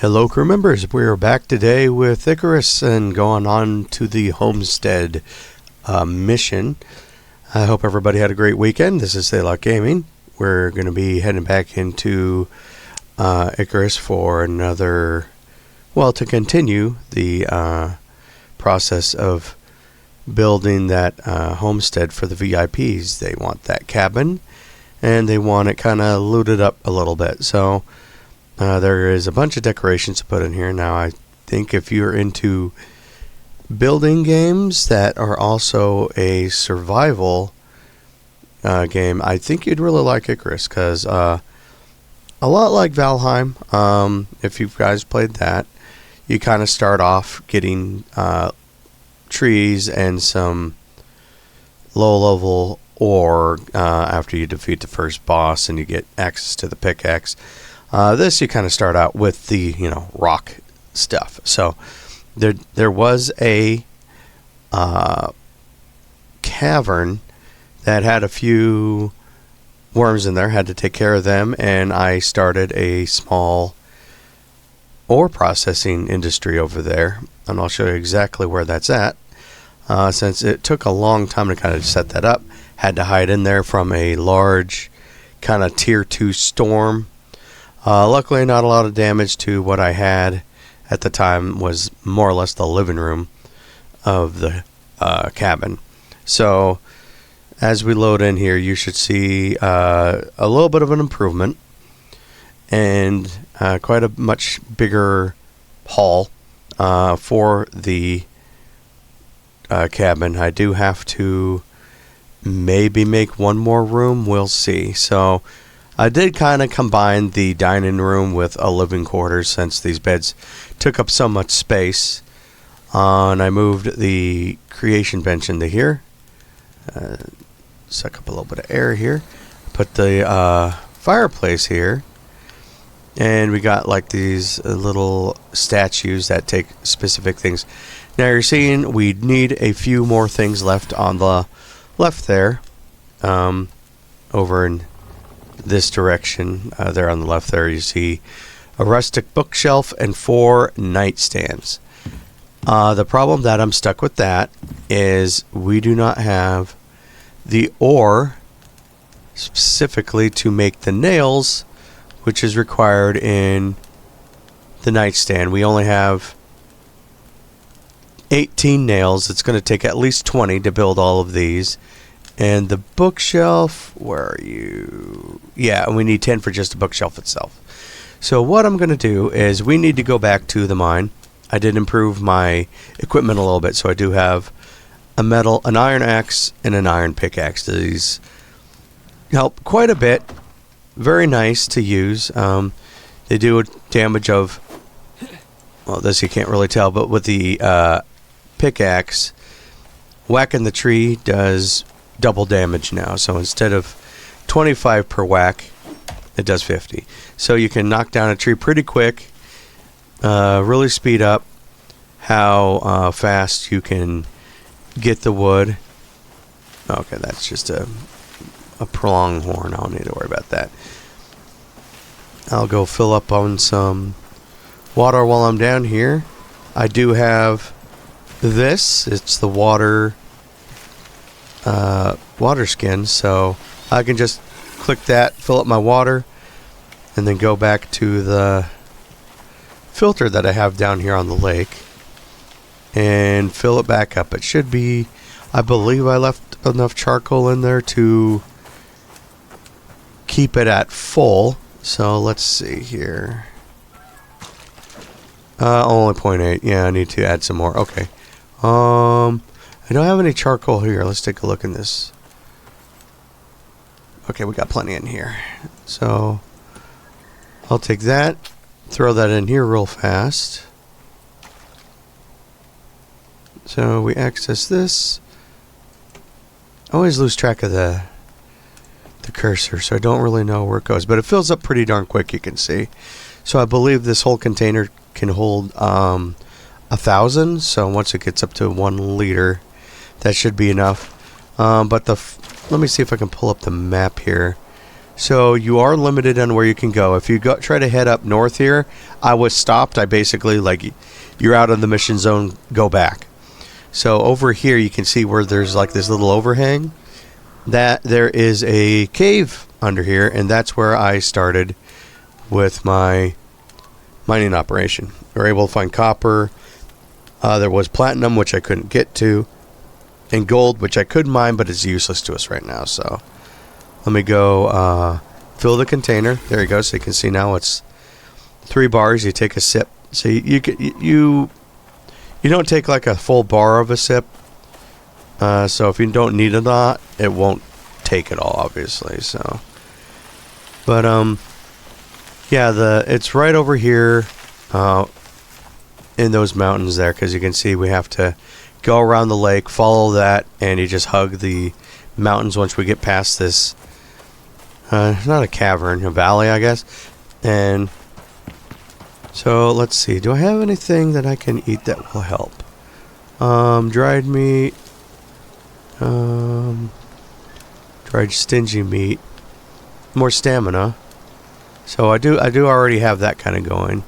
Hello crew members, we're back today with Icarus and going on to the Homestead mission. I hope everybody had a great weekend. This is Saylock Gaming. We're going to be heading back into Icarus for another, well, to continue the process of building that homestead for the VIPs. They want that cabin and they want it kind of looted up a little bit. So there is a bunch of decorations to put in here. Now, I think if you're into building games that are also a survival game, I think you'd really like Icarus, because a lot like Valheim, if you guys played that, you kind of start off getting trees and some low-level ore after you defeat the first boss and you get access to the pickaxe. This you kind of start out with the rock stuff. So there was a cavern that had a few worms in there. Had to take care of them, and I started a small ore processing industry over there, and I'll show you exactly where that's at. Since it took a long time to kind of set that up, had to hide in there from a large kind of tier 2 storm. Luckily, not a lot of damage to what I had at the time. Was more or less the living room of the cabin. So, as we load in here, you should see a little bit of an improvement and quite a much bigger hall for the cabin. I do have to maybe make one more room. We'll see. So, I did kind of combine the dining room with a living quarters since these beds took up so much space. And I moved the creation bench into here. Suck up a little bit of air here. Put the fireplace here. And we got like these little statues that take specific things. Now you're seeing we need a few more things left on the left there. Over in this direction, there on the left there, you see a rustic bookshelf and 4 nightstands. The problem that I'm stuck with that is we do not have the ore specifically to make the nails, which is required in the nightstand. We only have 18 nails. It's going to take at least 20 to build all of these. And the bookshelf, where are you? Yeah, we need 10 for just the bookshelf itself. So what I'm going to do is we need to go back to the mine. I did improve my equipment a little bit, so I do have an iron axe and an iron pickaxe. These help quite a bit. Very nice to use. They do a damage of, well, this you can't really tell, but with the pickaxe, whacking the tree does double damage now. So instead of 25 per whack, it does 50. So you can knock down a tree pretty quick, really speed up how fast you can get the wood. Okay, that's just a pronghorn. I don't need to worry about that. I'll go fill up on some water while I'm down here. I do have this. It's the water skin, so I can just click that, fill up my water, and then go back to the filter that I have down here on the lake and fill it back up. It should be, I believe I left enough charcoal in there to keep it at full. So let's see here. Only 0.8. Yeah, I need to add some more. Okay. I don't have any charcoal here. Let's take a look in this. Okay, we got plenty in here. So I'll take that, throw that in here real fast. So we access this. I always lose track of the cursor, so I don't really know where it goes, but it fills up pretty darn quick, you can see. So I believe this whole container can hold 1,000. So once it gets up to 1 liter, that should be enough. But let me see if I can pull up the map here So you are limited on where you can go. If you try to head up north here, I was stopped. I basically, like, you're out of the mission zone, go back. So over here you can see where there's like this little overhang. That there is a cave under here, and that's where I started with my mining operation. We were able to find copper. There was platinum, which I couldn't get to, and gold, which I could mine, but it's useless to us right now. So let me go fill the container. There you go. So you can see now it's 3 bars. You take a sip. So you don't take like a full bar of a sip. So if you don't need a lot, it won't take it all, obviously. So, but yeah, it's right over here in those mountains there, because you can see we have to go around the lake, follow that, and you just hug the mountains once we get past this. Not a cavern, a valley, I guess. And so let's see. Do I have anything that I can eat that will help? Dried meat. Dried stingy meat. More stamina. So I do already have that kind of going.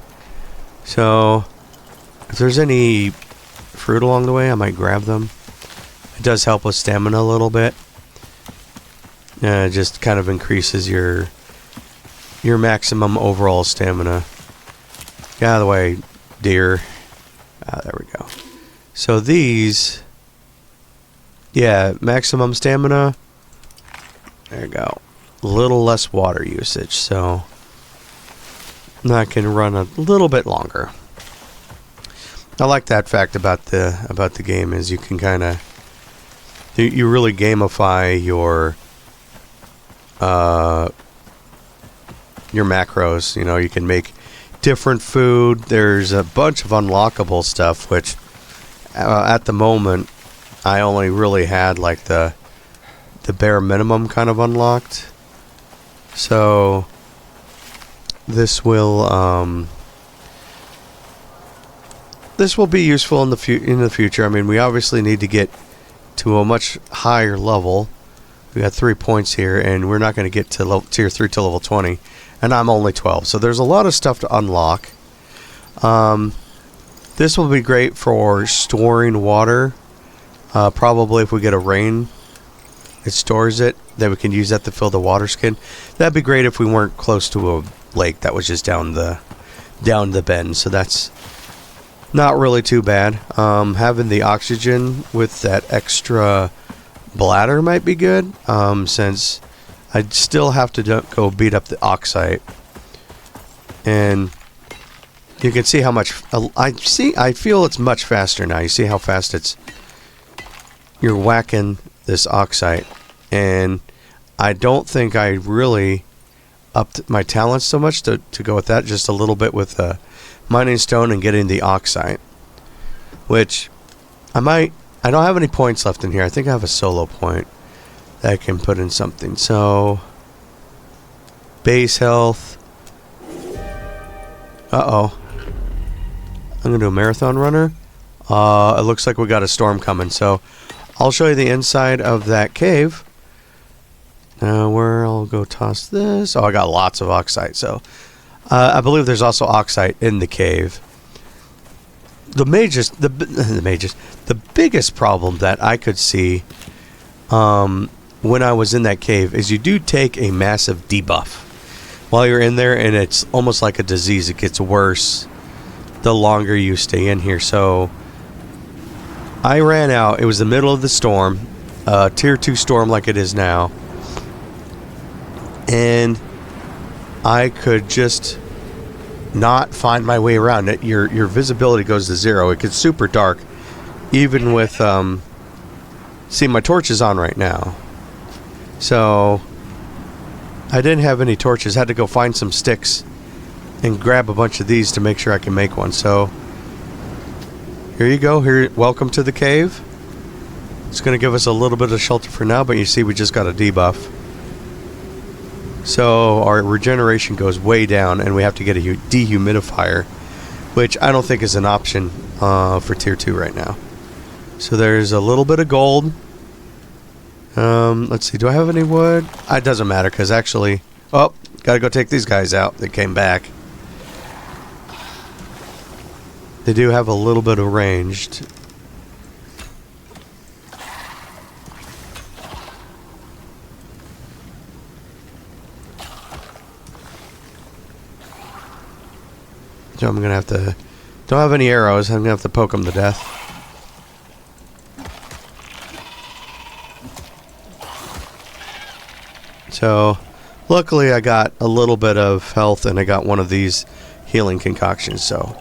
So if there's any fruit along the way, I might grab them. It does help with stamina a little bit. It just kind of increases your maximum overall stamina. Get out of the way, deer. There we go. So these, yeah, maximum stamina. There you go. A little less water usage, so I can run a little bit longer. I like that fact about the game, is you can kind of, you really gamify your macros. You know, you can make different food. There's a bunch of unlockable stuff, which at the moment I only really had like the bare minimum kind of unlocked. So this will be useful in the future. I mean, we obviously need to get to a much higher level. We got 3 points here, and we're not going to get to tier 3 till level 20, and I'm only 12. So there's a lot of stuff to unlock. This will be great for storing water. Probably if we get a rain, it stores it. Then we can use that to fill the water skin. That'd be great if we weren't close to a lake that was just down the bend. So that's not really too bad. Having the oxygen with that extra bladder might be good, since I'd still have to go beat up the oxite. And you can see how much I feel it's much faster now. You see how fast you're whacking this oxite, and I don't think I really upped my talents so much to go with that. Just a little bit with mining stone and getting the oxite, which I don't have any points left in here. I think I have a solo point that I can put in something. So base health. Uh-oh. I'm going to do a marathon runner. It looks like we got a storm coming, so I'll show you the inside of that cave. Where I'll go toss this. Oh, I got lots of oxide, so I believe there's also oxide in the cave. The biggest problem that I could see when I was in that cave is you do take a massive debuff while you're in there, and it's almost like a disease. It gets worse the longer you stay in here. So I ran out. It was the middle of the storm, tier 2 storm like it is now, and I could just not find my way around it. Your visibility goes to 0. It gets super dark, even with see, my torch is on right now, so I didn't have any torches. Had to go find some sticks and grab a bunch of these to make sure I can make one. So here you go. Here, welcome to the cave. It's going to give us a little bit of shelter for now, but you see we just got a debuff. So our regeneration goes way down, and we have to get a dehumidifier, which I don't think is an option for tier 2 right now. So there's a little bit of gold. Let's see, do I have any wood? It doesn't matter, because actually Oh, gotta go take these guys out. They came back. They do have a little bit of ranged. So I'm gonna have to... Don't have any arrows. I'm gonna have to poke them to death. So, luckily I got a little bit of health and I got one of these healing concoctions, so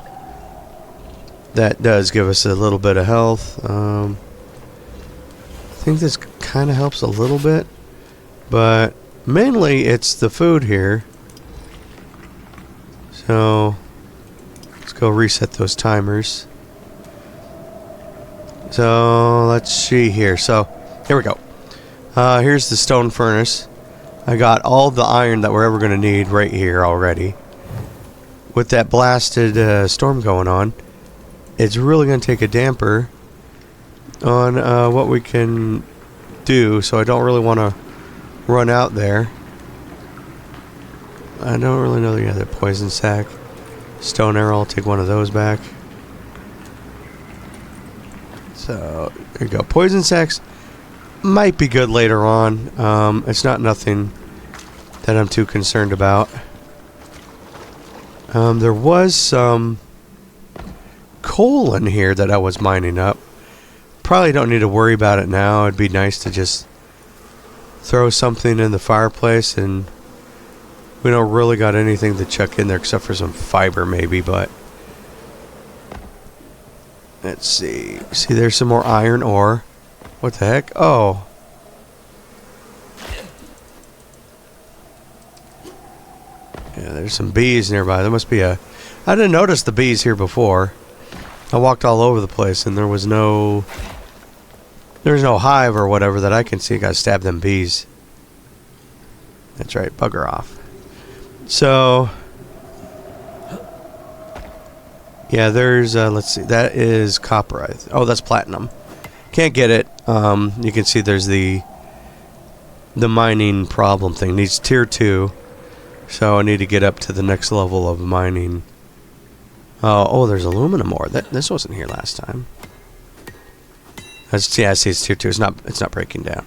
that does give us a little bit of health. I think this kind of helps a little bit, but mainly it's the food here. So, let's go reset those timers. So, let's see here. So, here we go. Here's the stone furnace. I got all the iron that we're ever going to need right here already. With that blasted storm going on, it's really going to take a damper on what we can do, so I don't really want to run out there. I don't really know the other poison sack. Stone arrow, I'll take one of those back. So, there you go. Poison sacks might be good later on. It's not nothing that I'm too concerned about. There was some coal in here that I was mining up. Probably don't need to worry about it now. It'd be nice to just throw something in the fireplace, and we don't really got anything to chuck in there except for some fiber maybe, but let's see. See, there's some more iron ore. What the heck? Oh. Yeah, there's some bees nearby. There must be a... I didn't notice the bees here before. I walked all over the place and there was no... There's no hive or whatever that I can see. Gotta stab them bees. That's right. Bugger off. So... Yeah, there's... let's see. That is copper. Oh, that's platinum. Can't get it. You can see there's the mining problem thing. Needs tier 2. So I need to get up to the next level of mining. Oh, there's aluminum ore. This wasn't here last time. Yeah, I see it's tier 2. It's not breaking down.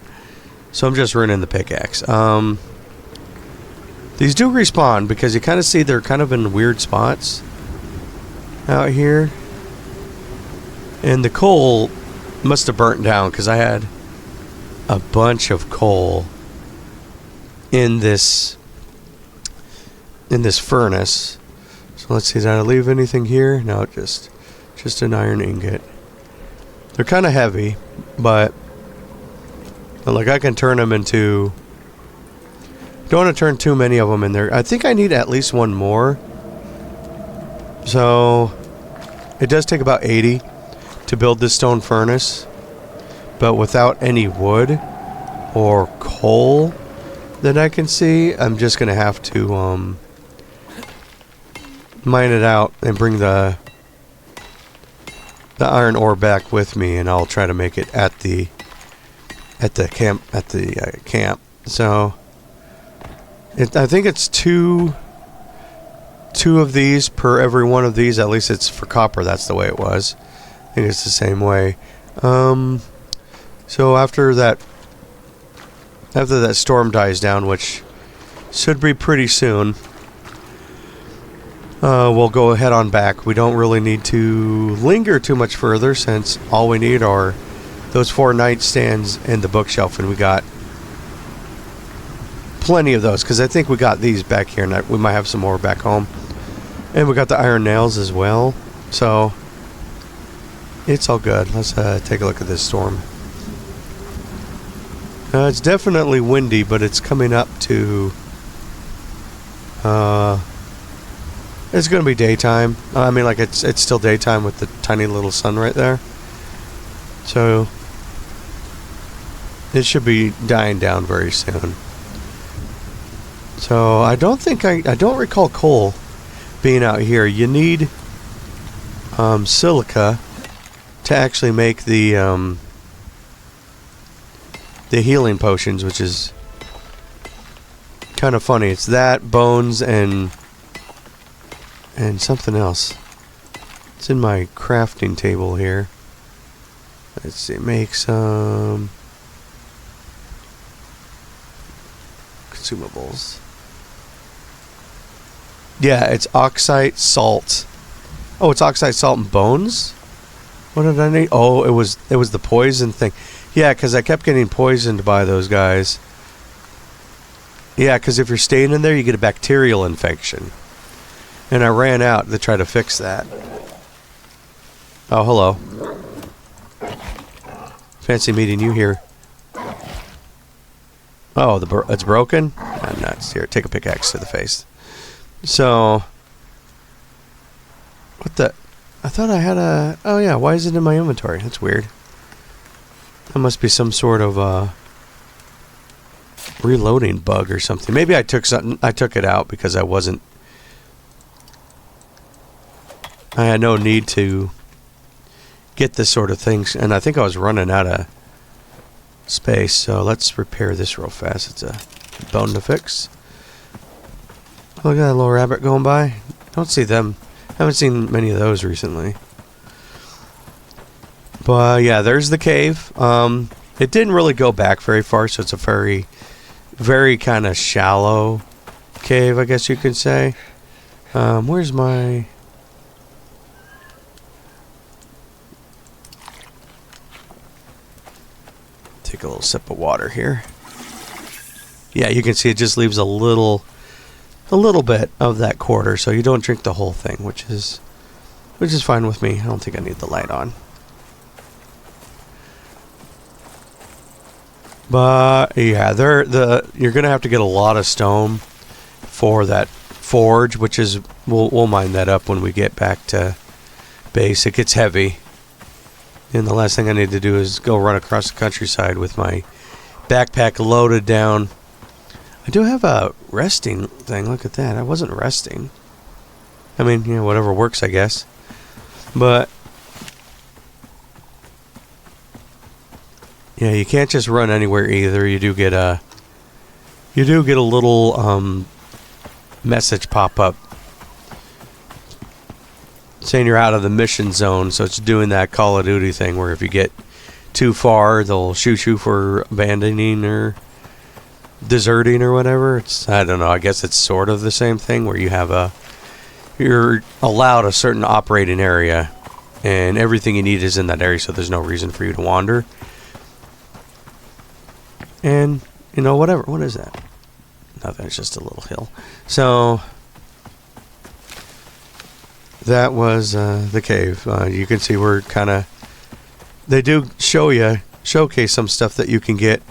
So I'm just running the pickaxe. These do respawn because you kind of see they're kind of in weird spots out here. And the coal must have burnt down because I had a bunch of coal in this furnace. So let's see, did I leave anything here? No, just an iron ingot. They're kind of heavy, but like I can turn them into... Don't want to turn too many of them in there. I think I need at least one more. So it does take about 80 to build this stone furnace, but without any wood or coal that I can see, I'm just gonna have to mine it out and bring the iron ore back with me, and I'll try to make it at the camp. So I think it's two of these per every one of these. At least it's for copper. That's the way it was. I think it's the same way. So after that storm dies down, which should be pretty soon, we'll go head on back. We don't really need to linger too much further, since all we need are those 4 nightstands and the bookshelf, and we got plenty of those, because I think we got these back here, and we might have some more back home. And we got the iron nails as well, so it's all good. Let's take a look at this storm. It's definitely windy, but it's coming up to... it's going to be daytime. I mean, like, it's still daytime with the tiny little sun right there. So it should be dying down very soon. So I don't think I don't recall coal being out here. You need silica to actually make the healing potions, which is kind of funny. It's that, bones, and something else. It's in my crafting table here. Let's see, make some consumables. Yeah, it's oxide salt. Oh, it's oxide salt and bones? What did I need? Oh, it was the poison thing. Yeah, because I kept getting poisoned by those guys. Yeah, because if you're staying in there, you get a bacterial infection. And I ran out to try to fix that. Oh, hello. Fancy meeting you here. Oh, it's broken? I'm nuts. Here, take a pickaxe to the face. So, what the... I thought I had a... Oh, yeah, why is it in my inventory? That's weird. That must be some sort of reloading bug or something. Maybe I took it out because I wasn't... I had no need to get this sort of things, and I think I was running out of space, so let's repair this real fast. It's a bone to fix. Look at that little rabbit going by. Don't see them. Haven't seen many of those recently. But yeah, there's the cave. It didn't really go back very far, so it's a very, very kind of shallow cave, I guess you could say. Where's my... Take a little sip of water here. Yeah, you can see it just leaves a little bit of that quarter, so you don't drink the whole thing, which is fine with me. I don't think I need the light on. But yeah, you're gonna have to get a lot of stone for that forge, which is we'll mine that up when we get back to base. It gets heavy. And the last thing I need to do is go run across the countryside with my backpack loaded down. I do have a resting thing. Look at that. I wasn't resting. I mean, you know, whatever works, I guess. But yeah, you can't just run anywhere either. You do get a little message pop up saying you're out of the mission zone, so it's doing that Call of Duty thing where if you get too far, they'll shoot you for abandoning or deserting or whatever. I don't know. I guess it's sort of the same thing where you're allowed a certain operating area, and everything you need is in that area, so there's no reason for you to wander. And you know, whatever. What is that? Nothing. It's just a little hill. So. That was the cave. You can see we're kind of... They do showcase some stuff that you can get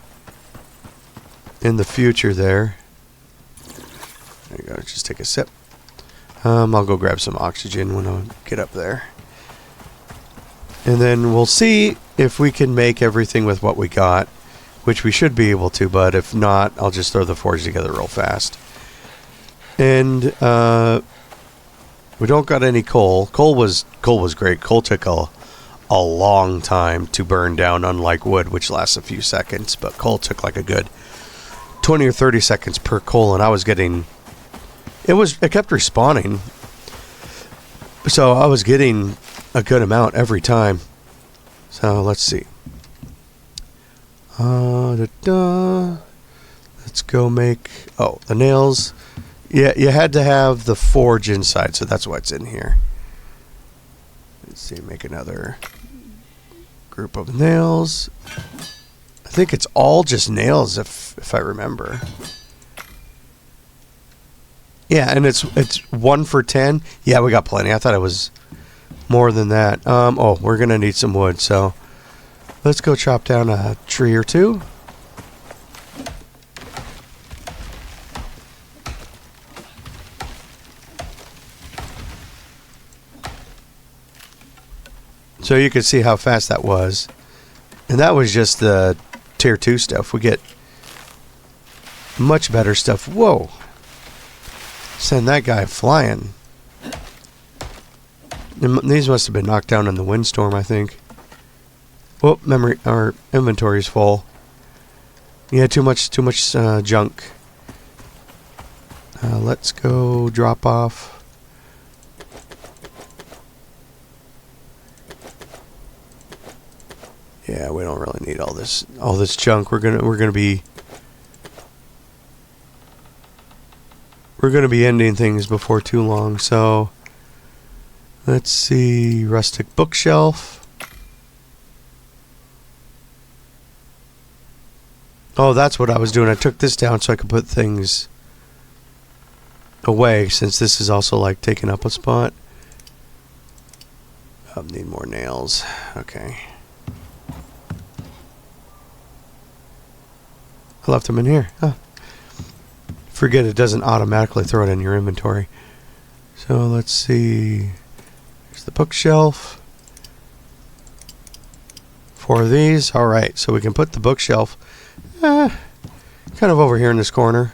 in the future there. There you go. Just take a sip. I'll go grab some oxygen when I get up there. And then we'll see if we can make everything with what we got, which we should be able to, but if not, I'll just throw the forge together real fast. And... we don't got any coal. Coal was great. Coal took a long time to burn down, unlike wood, which lasts a few seconds. But coal took like a good 20 or 30 seconds per coal, and I was getting... It kept respawning. So I was getting a good amount every time. So let's see. Let's go make... Oh, the nails... Yeah, you had to have the forge inside, so that's why it's in here. Let's see, make another group of nails. I think it's all just nails, if I remember. Yeah, and it's 1 for 10. Yeah, we got plenty. I thought it was more than that. Oh, we're gonna need some wood, so let's go chop down a tree or two. So you can see how fast that was. And that was just the tier 2 stuff. We get much better stuff. Whoa. Send that guy flying. These must have been knocked down in the windstorm, I think. Whoop, our inventory's full. Yeah, too much junk. Let's go drop off. Yeah, we don't really need all this junk. We're gonna be ending things before too long. So let's see, rustic bookshelf. Oh, that's what I was doing. I took this down so I could put things away, since this is also like taking up a spot. Need more nails. Okay. I left them in here. Huh. Forget it doesn't automatically throw it in your inventory. So let's see. Here's the bookshelf. 4 of these. Alright, so we can put the bookshelf kind of over here in this corner.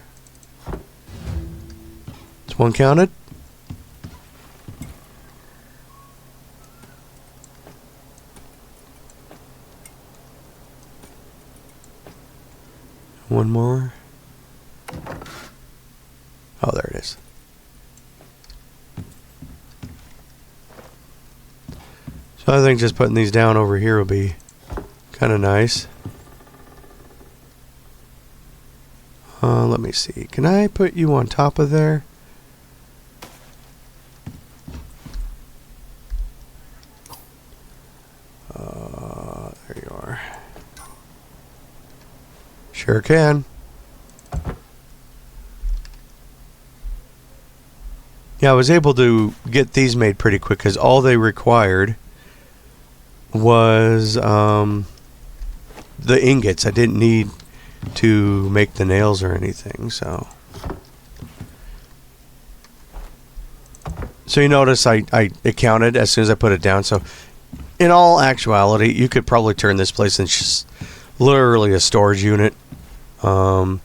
Is one counted? One more. Oh, there it is. So I think just putting these down over here will be kind of nice. Let me see. Can I put you on top of there? There you are. Sure can. Yeah, I was able to get these made pretty quick because all they required was the ingots. I didn't need to make the nails or anything, so you notice it counted as soon as I put it down. So in all actuality, you could probably turn this place into just literally a storage unit. So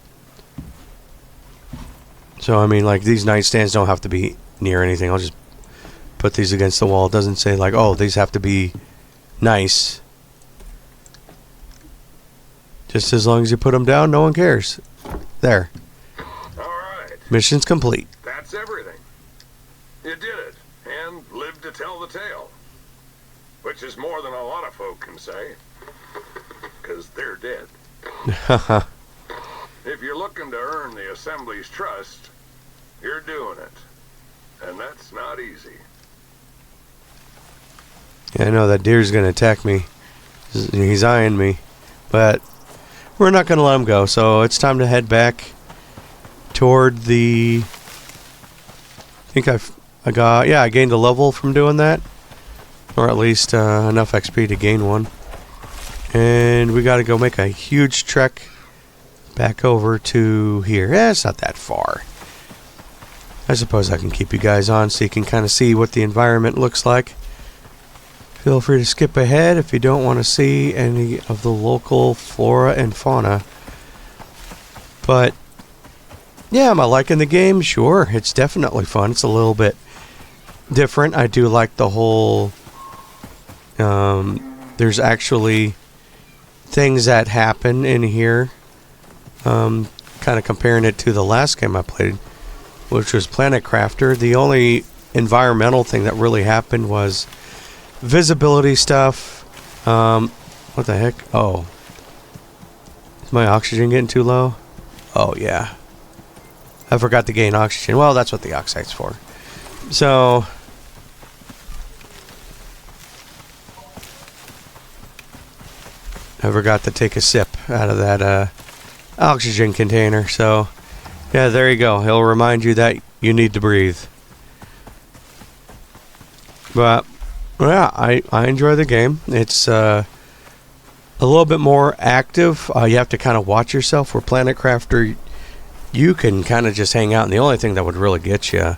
I mean, like, these nightstands don't have to be near anything. I'll just put these against the wall. It doesn't say like, oh, these have to be nice. Just as long as you put them down, no one cares. There. All right. Mission's complete. That's everything. You did it, and lived to tell the tale. Which is more than a lot of folk can say. Because they're dead. If you're looking to earn the Assembly's trust, you're doing it. And that's not easy. Yeah, I know that deer's going to attack me. He's eyeing me. But we're not going to let him go. So it's time to head back toward the... I think I gained a level from doing that. Or at least enough XP to gain one. And we got to go make a huge trek back over to here. It's not that far. I suppose I can keep you guys on so you can kind of see what the environment looks like. Feel free to skip ahead if you don't want to see any of the local flora and fauna. But yeah, am I liking the game? Sure, it's definitely fun. It's a little bit different. I do like the whole there's actually things that happen in here. Kind of comparing it to the last game I played, which was Planet Crafter. The only environmental thing that really happened was visibility stuff. What the heck? Oh. Is my oxygen getting too low? Oh, yeah. I forgot to gain oxygen. Well, that's what the oxide's for. So... I forgot to take a sip out of that oxygen container. So, yeah, there you go. He'll remind you that you need to breathe. But, yeah, I enjoy the game. It's a little bit more active. You have to kind of watch yourself. Where Planet Crafter, you can kind of just hang out. And the only thing that would really get you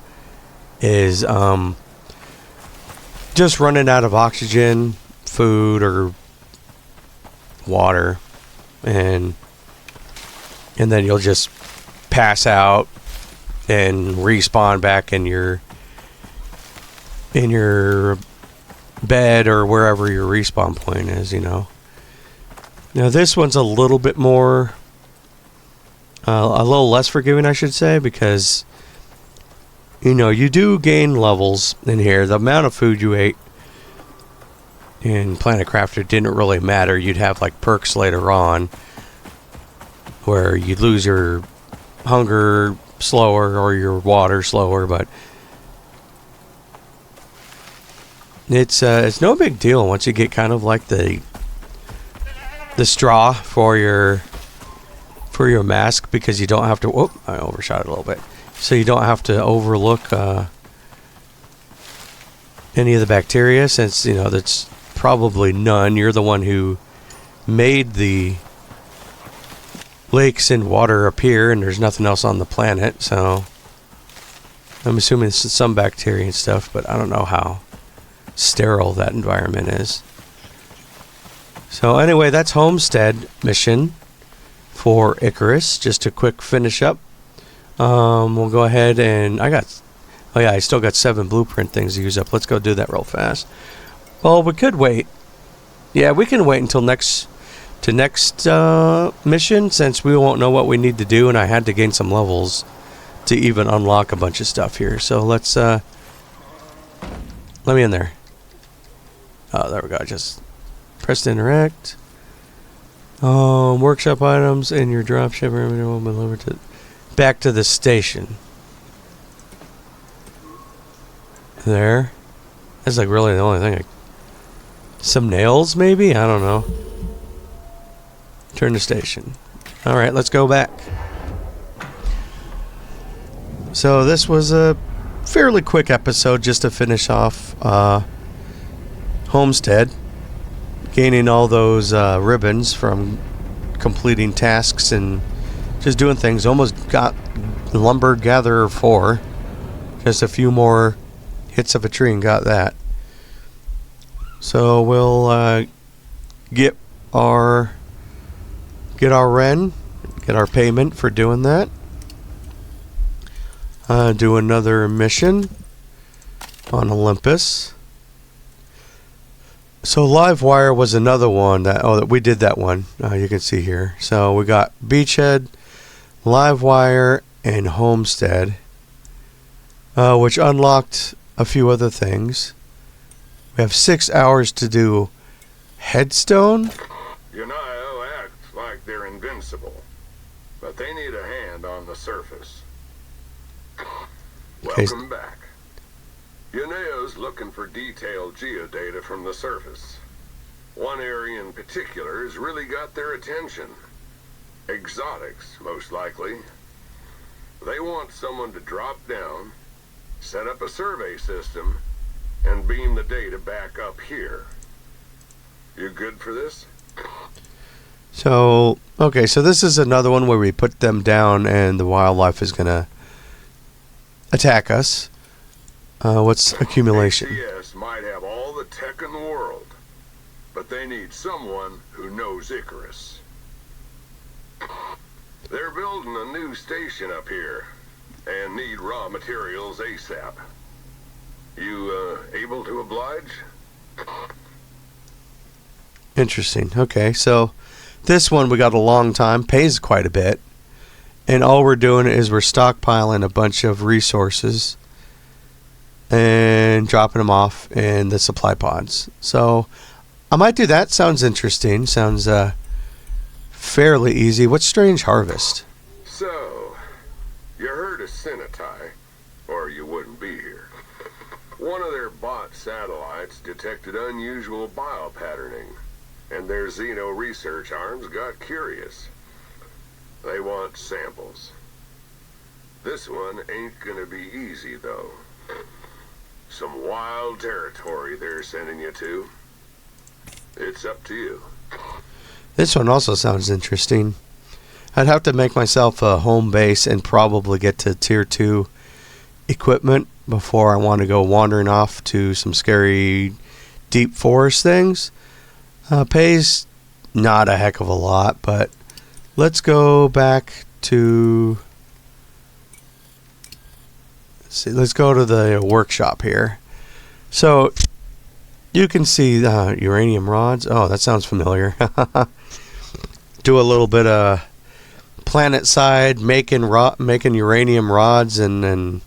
is just running out of oxygen, food, or water, and then you'll just pass out and respawn back in your bed or wherever your respawn point is, you know. Now this one's a little bit more a little less forgiving, I should say, because you know, you do gain levels in here. The amount of food you ate in Planet Crafter didn't really matter. You'd have like perks later on where you'd lose your hunger slower or your water slower, but it's no big deal once you get kind of like the straw for your mask, because you don't have to. Whoop! I overshot it a little bit, so you don't have to overlook any of the bacteria, since you know that's probably none. You're the one who made the lakes and water appear, and there's nothing else on the planet, so I'm assuming it's some bacteria and stuff, but I don't know how sterile that environment is. So anyway, that's Homestead mission for Icarus. Just a quick finish up. We'll go ahead and I still got 7 blueprint things to use up. Let's go do that real fast. Well, we could wait. Yeah, we can wait until next mission, since we won't know what we need to do, and I had to gain some levels to even unlock a bunch of stuff here. So let's let me in there. Oh, there we go. Just press to interact. Workshop items in your dropship will be delivered to back to the station. There. That's like really the only thing. Some nails, maybe? I don't know. Turn to station. Alright, let's go back. So this was a fairly quick episode just to finish off Homestead. Gaining all those ribbons from completing tasks and just doing things. Almost got Lumber Gatherer 4. Just a few more hits of a tree and got that. So we'll get our Ren, get our payment for doing that. Do another mission on Olympus. So Livewire was another one that we did that one. You can see here. So we got Beachhead, Livewire, and Homestead, which unlocked a few other things. We have 6 hours to do Headstone. Unio act like they're invincible, but they need a hand on the surface. Welcome back. Unio's looking for detailed geodata from the surface. One area in particular has really got their attention. Exotics, most likely. They want someone to drop down, set up a survey system, and beam the data back up here. You good for this? So, okay, so this is another one where we put them down and the wildlife is going to attack us. What's accumulation? ACS might have all the tech in the world, but they need someone who knows Icarus. They're building a new station up here and need raw materials ASAP. You able to oblige? Interesting. Okay, so this one we got a long time, pays quite a bit, and all we're doing is we're stockpiling a bunch of resources and dropping them off in the supply pods. So I might do that. Sounds interesting. Sounds fairly easy. What's Strange Harvest? So, you heard of Cenotai, or you wouldn't be here. One of their bot satellites detected unusual biopatterning, and their Xeno research arms got curious. They want samples. This one ain't gonna be easy, though. Some wild territory they're sending you to. It's up to you. This one also sounds interesting. I'd have to make myself a home base and probably get to tier 2 equipment before I want to go wandering off to some scary deep forest things. Pays not a heck of a lot, but let's go back to... Let's go to the workshop here. So you can see uranium rods. Oh, that sounds familiar. Do a little bit of planet side making uranium rods and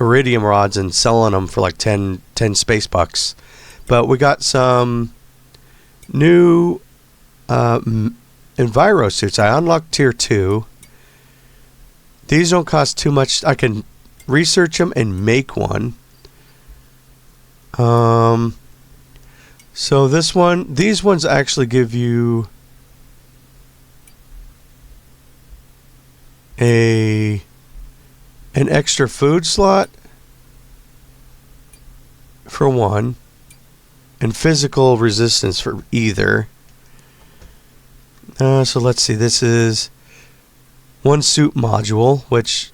iridium rods and selling them for like 10 space bucks. But we got some new Enviro suits. I unlocked tier 2. These don't cost too much. I can research them and make one. So these ones actually give you an extra food slot for one, and physical resistance for either. So let's see. This is one suit module, which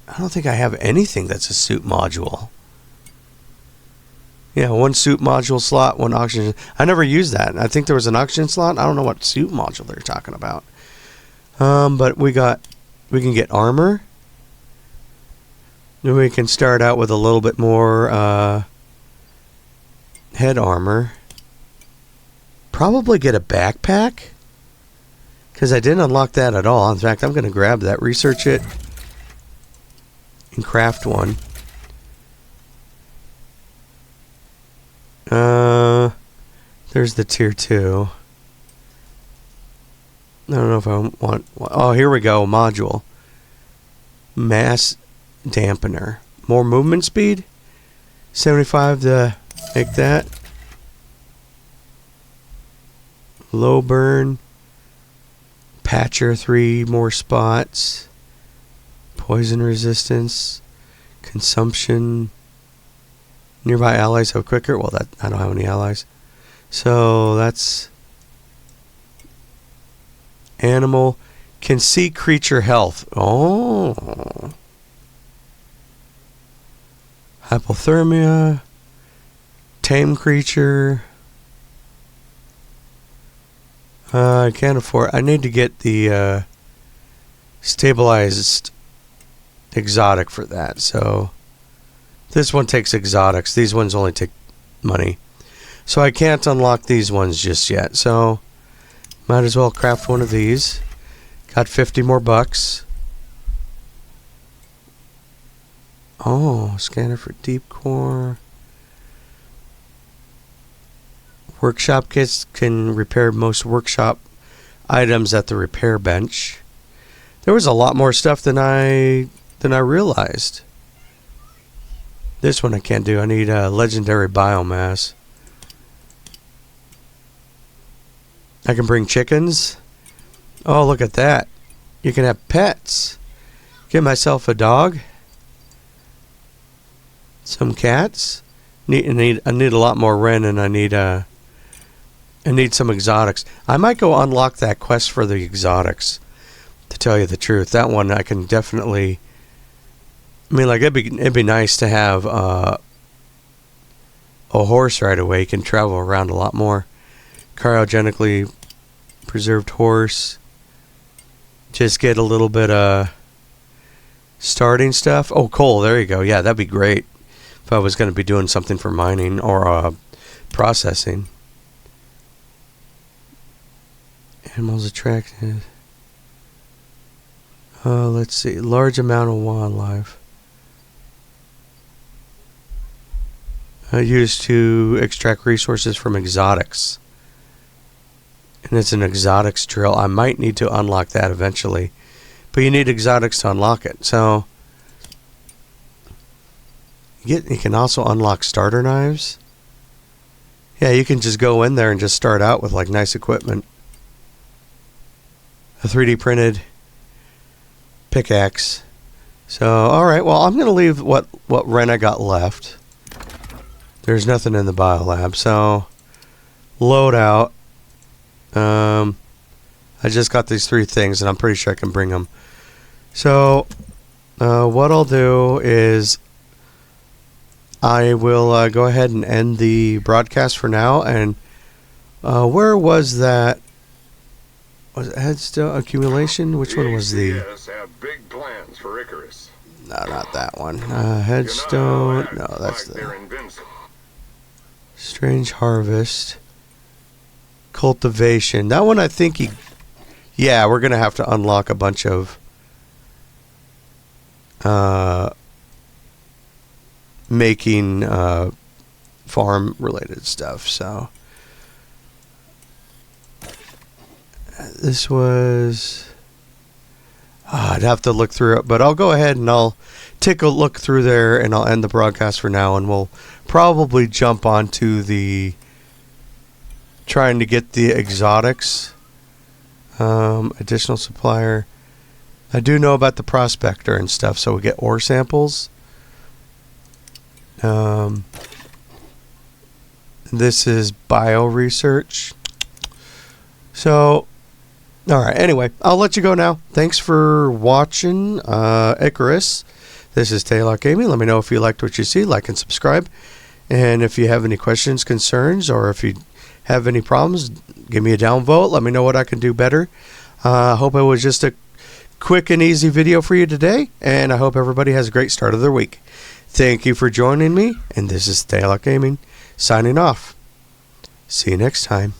I don't think I have anything that's a suit module. Yeah, one suit module slot, one oxygen. I never used that. I think there was an oxygen slot. I don't know what suit module they're talking about. But we can get armor. Then we can start out with a little bit more head armor. Probably get a backpack, because I didn't unlock that at all. In fact, I'm going to grab that, research it, and craft one. There's the tier 2. I don't know if I want... Oh, here we go. Module. Mass dampener. More movement speed. 75 to make that. Low burn. Patcher, 3 more spots. Poison resistance. Consumption. Nearby allies have quicker. Well, I don't have any allies. So that's... Animal. Can see creature health. Oh. Hypothermia. Tame creature. I can't afford... I need to get the stabilized exotic for that. So this one takes exotics. These ones only take money. So I can't unlock these ones just yet. So might as well craft one of these. Got 50 more bucks. Oh, scanner for deep core. Workshop kits can repair most workshop items at the repair bench. There was a lot more stuff than I realized. This one I can't do. I need a legendary biomass. I can bring chickens. Oh, look at that. You can have pets. Get myself a dog. Some cats. I need a lot more Ren, and I need some exotics. I might go unlock that quest for the exotics, to tell you the truth. That one I can definitely... I mean, like, it'd be nice to have a horse right away. You can travel around a lot more. Cryogenically preserved horse. Just get a little bit of starting stuff. Oh, coal. There you go. Yeah, that'd be great if I was going to be doing something for mining or processing. Animals attracted. Let's see. Large amount of wildlife. Used to extract resources from exotics. And it's an exotics drill. I might need to unlock that eventually. But you need exotics to unlock it. So you can also unlock starter knives. Yeah, you can just go in there and just start out with like nice equipment. A 3D printed pickaxe. So, alright, well, I'm going to leave what Ren I got left. There's nothing in the biolab, so load out. I just got these 3 things, and I'm pretty sure I can bring them. So, what I'll do is I will go ahead and end the broadcast for now. And where was that? Was it Headstone accumulation? Which one was the? Have big plans for Icarus. No, not that one. Headstone. No, that's the Strange Harvest. Cultivation. That one, I think yeah, we're gonna have to unlock a bunch of making farm related stuff. So this was, I'd have to look through it, but I'll go ahead and I'll take a look through there, and I'll end the broadcast for now, and we'll probably jump onto the trying to get the exotics. Additional supplier. I do know about the prospector and stuff, so we get ore samples. This is bio research. So, all right. Anyway, I'll let you go now. Thanks for watching, Icarus. This is Taylock Gaming. Let me know if you liked what you see. Like and subscribe. And if you have any questions, concerns, or if you have any problems, give me a downvote. Let me know what I can do better. I hope it was just a quick and easy video for you today, and I hope everybody has a great start of their week. Thank you for joining me, and this is Taylock Gaming signing off. See you next time.